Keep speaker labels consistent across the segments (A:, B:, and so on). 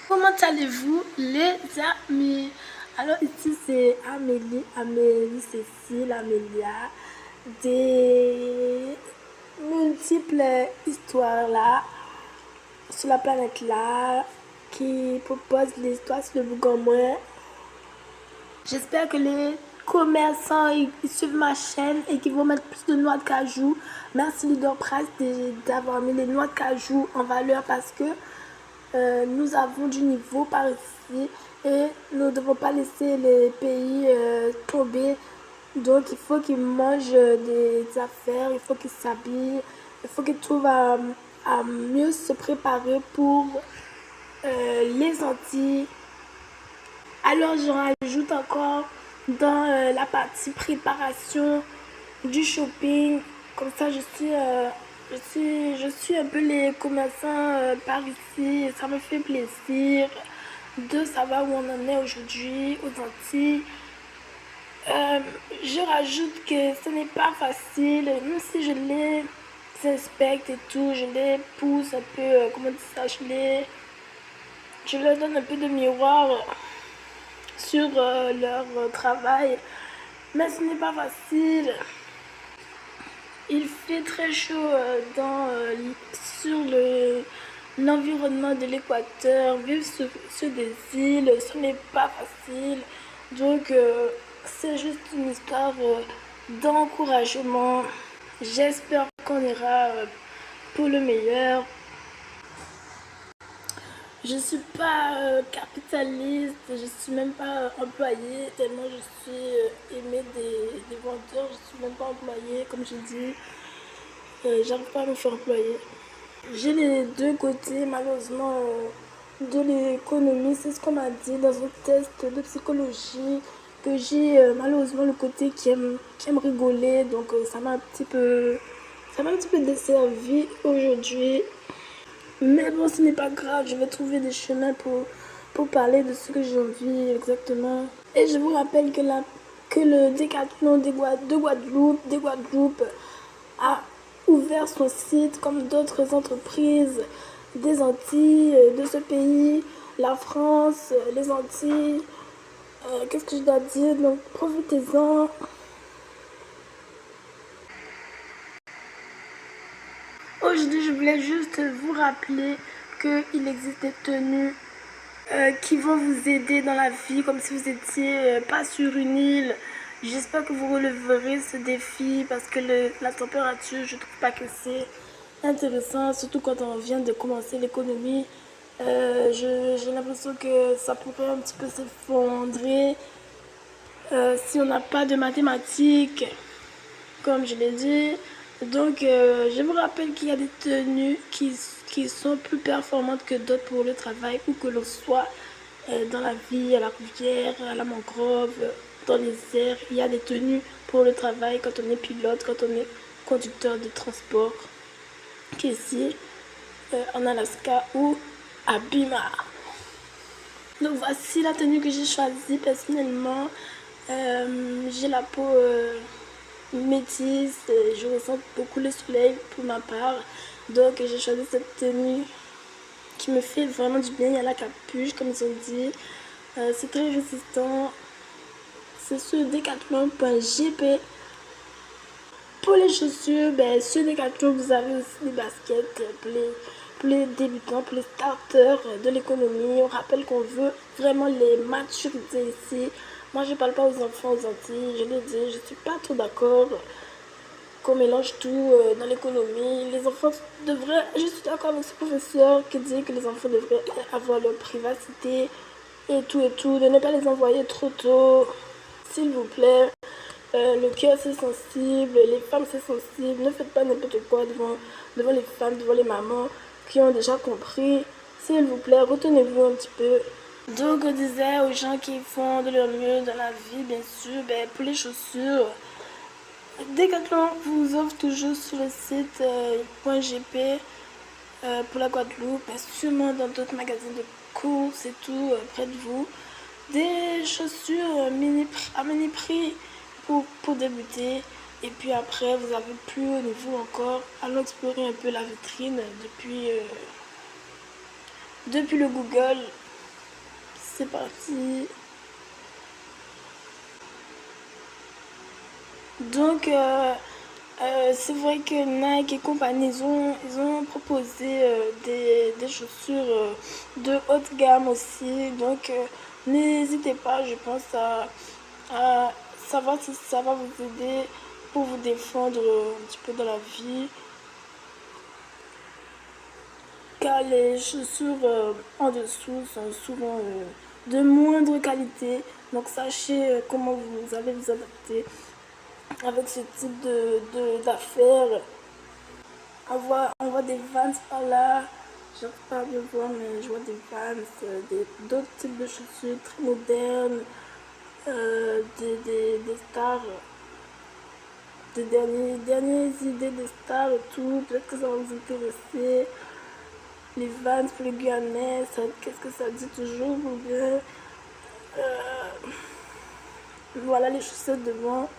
A: Comment allez-vous les amis? Alors ici c'est Amélie, Cécile, Amélia, des multiples histoires là, sur la planète là, qui proposent l'histoire sur le Bougon-Moins. J'espère que les commerçants ils suivent ma chaîne et qu'ils vont mettre plus de noix de cajou. Merci Leader Price d'avoir mis les noix de cajou en valeur parce que nous avons du niveau par ici et nous ne devons pas laisser les pays tomber. Donc il faut qu'ils mangent des affaires, il faut qu'ils s'habillent, il faut qu'ils trouvent à mieux se préparer pour les Antilles. Alors je rajoute encore dans la partie préparation du shopping. Comme ça je suis un peu les commerçants par ici. Et ça me fait plaisir de savoir où on en est aujourd'hui aux Antilles. Je rajoute que ce n'est pas facile, même si je les inspecte et tout, je les pousse un peu, comment dire ça, je leur donne un peu de miroir sur leur travail, mais ce n'est pas facile. Il fait très chaud sur l'environnement de l'équateur, vivre sur des îles, ce n'est pas facile. Donc c'est juste une histoire d'encouragement. J'espère qu'on ira pour le meilleur. Je ne suis pas capitaliste, je ne suis même pas employée, tellement je suis aimée des vendeurs, je ne suis même pas employée, comme je dis, j'arrive pas à me faire employer. J'ai les deux côtés, malheureusement, de l'économie, c'est ce qu'on m'a dit dans un test de psychologie, que j'ai malheureusement le côté qui aime rigoler, donc ça m'a un petit peu desservi aujourd'hui. Mais bon, ce n'est pas grave, je vais trouver des chemins pour parler de ce que j'ai envie exactement. Et je vous rappelle que le Décathlon de Guadeloupe a ouvert son site comme d'autres entreprises des Antilles, de ce pays, la France, les Antilles. Qu'est-ce que je dois dire? Donc profitez-en. Aujourd'hui, je voulais juste vous rappeler qu'il existe des tenues qui vont vous aider dans la vie, comme si vous étiez pas sur une île. J'espère que vous releverez ce défi parce que la température, je trouve pas que c'est intéressant, surtout quand on vient de commencer l'économie. J'ai l'impression que ça pourrait un petit peu s'effondrer si on n'a pas de mathématiques, comme je l'ai dit. Donc, je vous rappelle qu'il y a des tenues qui sont plus performantes que d'autres pour le travail, où que l'on soit dans la vie, à la rivière, à la mangrove, dans les airs. Il y a des tenues pour le travail quand on est pilote, quand on est conducteur de transport, qu'ici, en Alaska ou à Bima. Donc, voici la tenue que j'ai choisie personnellement. J'ai la peau métisse, je ressens beaucoup le soleil pour ma part, donc j'ai choisi cette tenue qui me fait vraiment du bien. Il y a la capuche comme ils ont dit, c'est très résistant, c'est sur decathlon.gp. Pour les chaussures, sur Decathlon vous avez aussi des baskets pour les débutants, pour les starters de l'économie. On rappelle qu'on veut vraiment les maturiser ici. Moi je parle pas aux enfants aux Antilles, je le dis, je suis pas trop d'accord qu'on mélange tout dans l'économie. Les enfants devraient, je suis d'accord avec ce professeur qui dit que les enfants devraient avoir leur privacité et tout, de ne pas les envoyer trop tôt, s'il vous plaît. Le cœur c'est sensible, les femmes c'est sensible, ne faites pas n'importe quoi devant les femmes, devant les mamans qui ont déjà compris. S'il vous plaît, retenez-vous un petit peu. Donc on disait aux gens qui font de leur mieux dans la vie, bien sûr, pour les chaussures, Decathlon vous offre toujours sur le site .gp pour la Guadeloupe, mais sûrement dans d'autres magasins de courses et tout près de vous, des chaussures à mini prix pour débuter. Et puis après, vous avez plus haut niveau encore. Allons explorer un peu la vitrine depuis le Google. c'est parti. Donc, c'est vrai que Nike et compagnie, ils ont proposé des chaussures de haute gamme aussi. Donc, n'hésitez pas, je pense, à savoir si ça va vous aider pour vous défendre un petit peu dans la vie. Car les chaussures en dessous sont souvent de moindre qualité. Donc, sachez comment vous allez vous adapter avec ce type d'affaires. On voit des Vans par là. Je n'arrive pas à le voir, mais je vois des Vans, d'autres types de chaussures très modernes, des stars, dernières idées des stars et tout. Peut-être que ça va vous intéresser. Les Vans pour les Guyanais, qu'est-ce que ça dit toujours ou bien voilà les chaussettes devant.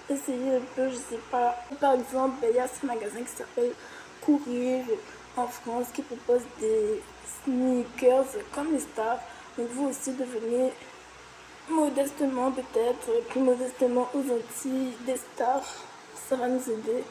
A: Essayez un peu, je sais pas. Par exemple, il y a ce magasin qui s'appelle Courir en France qui propose des sneakers comme les stars. Donc vous aussi devenez modestement peut-être, plus modestement aux Antilles des stars. Ça va nous aider.